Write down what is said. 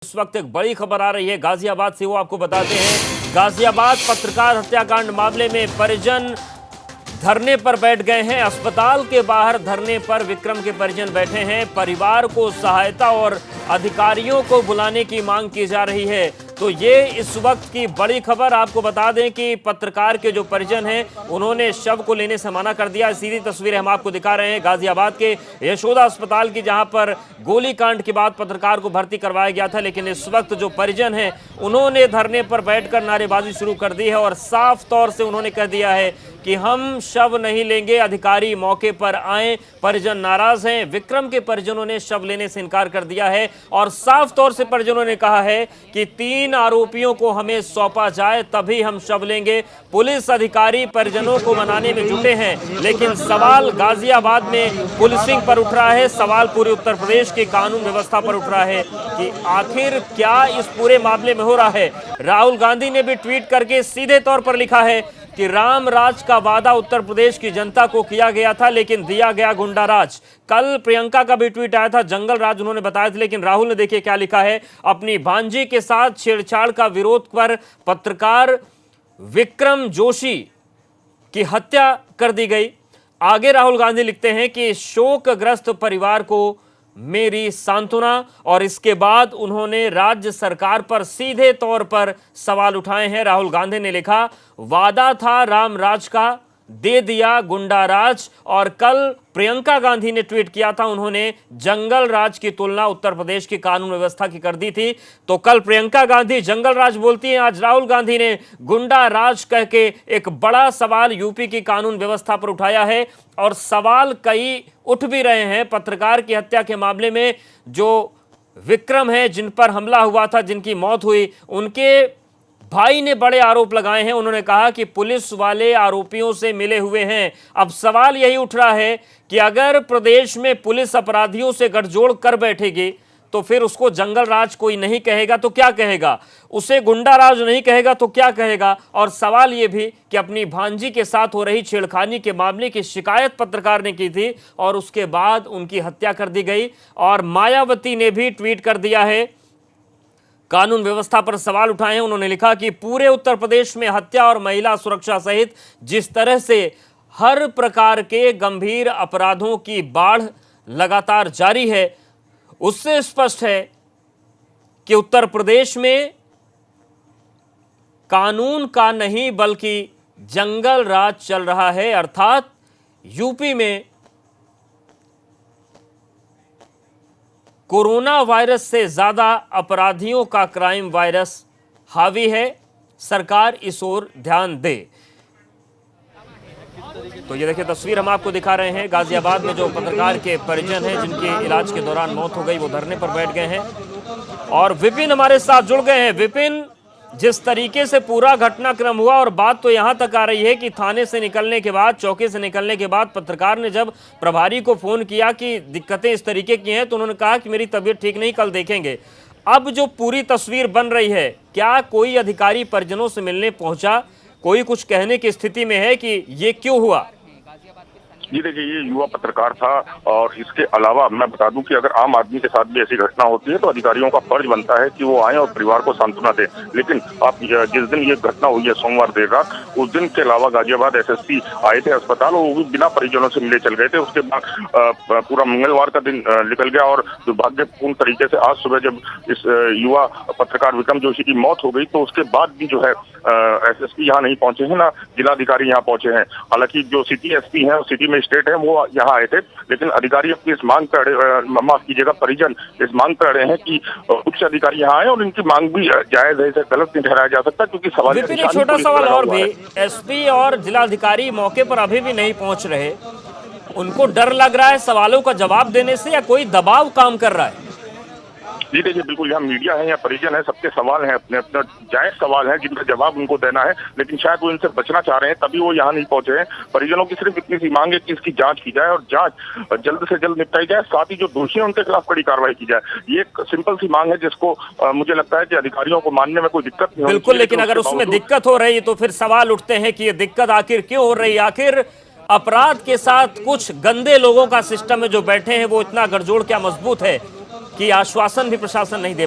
इस वक्त एक बड़ी खबर आ रही है गाजियाबाद से, वो आपको बताते हैं। गाजियाबाद पत्रकार हत्याकांड मामले में परिजन धरने पर बैठ गए हैं। अस्पताल के बाहर धरने पर विक्रम के परिजन बैठे हैं। परिवार को सहायता और अधिकारियों को बुलाने की मांग की जा रही है। तो ये इस वक्त की बड़ी खबर। आपको बता दें कि पत्रकार के जो परिजन हैं उन्होंने शव को लेने से मना कर दिया। सीधी तस्वीरें हम आपको दिखा रहे हैं गाजियाबाद के यशोदा अस्पताल की, जहां पर गोलीकांड के बाद पत्रकार को भर्ती करवाया गया था। लेकिन इस वक्त जो परिजन हैं उन्होंने धरने पर बैठकर नारेबाजी शुरू कर दी है और साफ तौर से उन्होंने कह दिया है कि हम शव नहीं लेंगे, अधिकारी मौके पर आए। परिजन नाराज हैं। विक्रम के परिजनों ने शव लेने से इनकार कर दिया है और साफ तौर से परिजनों ने कहा है कि 3 आरोपियों को हमें सौंपा जाए तभी हम शव लेंगे। पुलिस अधिकारी परिजनों को मनाने में जुटे हैं, लेकिन सवाल गाजियाबाद में पुलिसिंग पर उठ रहा है। सवाल पूरे उत्तर प्रदेश की कानून व्यवस्था पर उठ रहा है कि आखिर क्या इस पूरे मामले में हो रहा है। राहुल गांधी ने भी ट्वीट करके सीधे तौर पर लिखा है कि राम राज का वादा उत्तर प्रदेश की जनता को किया गया था, लेकिन दिया गया गुंडा राज। कल प्रियंका का भी ट्वीट आया था, जंगल राज उन्होंने बताया था। लेकिन राहुल ने देखिए क्या लिखा है, अपनी भांजी के साथ छेड़छाड़ का विरोध पर पत्रकार विक्रम जोशी की हत्या कर दी गई। आगे राहुल गांधी लिखते हैं कि शोकग्रस्त परिवार को मेरी सांत्वना। और इसके बाद उन्होंने राज्य सरकार पर सीधे तौर पर सवाल उठाए हैं। राहुल गांधी ने लिखा, वादा था राम राज का, दे दिया गुंडा राज। और कल प्रियंका गांधी ने ट्वीट किया था, उन्होंने जंगल राज की तुलना उत्तर प्रदेश की कानून व्यवस्था की कर दी थी। तो कल प्रियंका गांधी जंगल राज बोलती हैं, आज राहुल गांधी ने गुंडा राज कह के एक बड़ा सवाल यूपी की कानून व्यवस्था पर उठाया है। और सवाल कई उठ भी रहे हैं पत्रकार की हत्या के मामले में। जो विक्रम है, जिन पर हमला हुआ था, जिनकी मौत हुई, उनके भाई ने बड़े आरोप लगाए हैं। उन्होंने कहा कि पुलिस वाले आरोपियों से मिले हुए हैं। अब सवाल यही उठ रहा है कि अगर प्रदेश में पुलिस अपराधियों से गठजोड़ कर बैठेगी तो फिर उसको जंगल राज कोई नहीं कहेगा तो क्या कहेगा, उसे गुंडा राज नहीं कहेगा तो क्या कहेगा। और सवाल यह भी कि अपनी भांजी के साथ हो रही छेड़खानी के मामले की शिकायत पत्रकार ने की थी और उसके बाद उनकी हत्या कर दी गई। और मायावती ने भी ट्वीट कर दिया है, कानून व्यवस्था पर सवाल उठाए हैं। उन्होंने लिखा कि पूरे उत्तर प्रदेश में हत्या और महिला सुरक्षा सहित जिस तरह से हर प्रकार के गंभीर अपराधों की बाढ़ लगातार जारी है, उससे स्पष्ट है कि उत्तर प्रदेश में कानून का नहीं बल्कि जंगल राज चल रहा है। अर्थात यूपी में कोरोना वायरस से ज्यादा अपराधियों का क्राइम वायरस हावी है। सरकार इस ओर ध्यान दे। तो ये देखिए तस्वीर हम आपको दिखा रहे हैं गाजियाबाद में जो पत्रकार के परिजन हैं जिनके इलाज के दौरान मौत हो गई, वो धरने पर बैठ गए हैं। और विपिन हमारे साथ जुड़ गए हैं। विपिन, जिस तरीके से पूरा घटनाक्रम हुआ, और बात तो यहां तक आ रही है कि थाने से निकलने के बाद, चौकी से निकलने के बाद पत्रकार ने जब प्रभारी को फोन किया कि दिक्कतें इस तरीके की हैं, तो उन्होंने कहा कि मेरी तबीयत ठीक नहीं, कल देखेंगे। अब जो पूरी तस्वीर बन रही है, क्या कोई अधिकारी परिजनों से मिलने पहुंचा, कोई कुछ कहने की स्थिति में है कि ये क्यों हुआ? जी देखिए, ये युवा पत्रकार था और इसके अलावा मैं बता दूं कि अगर आम आदमी के साथ भी ऐसी घटना होती है तो अधिकारियों का फर्ज बनता है कि वो आए और परिवार को सांत्वना दें। लेकिन आप जिस दिन ये घटना हुई है सोमवार देर रात, उस दिन के अलावा गाजियाबाद एसएसपी आए थे अस्पताल और वो भी बिना परिजनों से मिले चल गए थे। उसके बाद पूरा मंगलवार का दिन निकल गया और दुर्भाग्यपूर्ण तरीके से आज सुबह जब इस युवा पत्रकार विक्रम जोशी की मौत हो गई तो उसके बाद भी जो है एसएसपी यहाँ नहीं पहुंचे हैं, ना जिलाधिकारी यहाँ पहुंचे हैं। हालांकि जो सिटी एसपी हैं, सिटी में स्टेट है, वो यहाँ आए थे, लेकिन अधिकारी अपनी इस मांग पर, माफ कीजिएगा, परिजन इस मांग पर अड़े हैं कि उच्च अधिकारी यहाँ आए और इनकी मांग भी जायज है, इसे गलत नहीं ठहराया जा सकता। क्योंकि सवाल एक छोटा सवाल और भी, एसपी और जिलाधिकारी मौके पर अभी भी नहीं पहुंच रहे, उनको डर लग रहा है सवालों का जवाब देने से या कोई दबाव काम कर रहा है? जी देखिए, बिल्कुल यहाँ मीडिया है या परिजन है, सबके सवाल हैं, अपने अपने जायज सवाल हैं जिनका जवाब उनको देना है, लेकिन शायद वो इनसे बचना चाह रहे हैं तभी वो यहाँ नहीं पहुंचे हैं। परिजनों की सिर्फ इतनी सी मांग है कि इसकी जांच की जाए और जांच जल्द से जल्द निपटाई जाए, साथ ही जो दोषी हैं उनके खिलाफ कड़ी कार्रवाई की जाए। ये एक सिंपल सी मांग है जिसको मुझे लगता है कि अधिकारियों को मानने में कोई दिक्कत नहीं। बिल्कुल, लेकिन अगर उसमें दिक्कत हो रही है तो फिर सवाल उठते हैं कि ये दिक्कत आखिर क्यों हो रही है। आखिर अपराध के साथ कुछ गंदे लोगों का सिस्टम में जो बैठे हैं वो इतना गठजोड़ क्या मजबूत है कि आश्वासन भी प्रशासन नहीं दे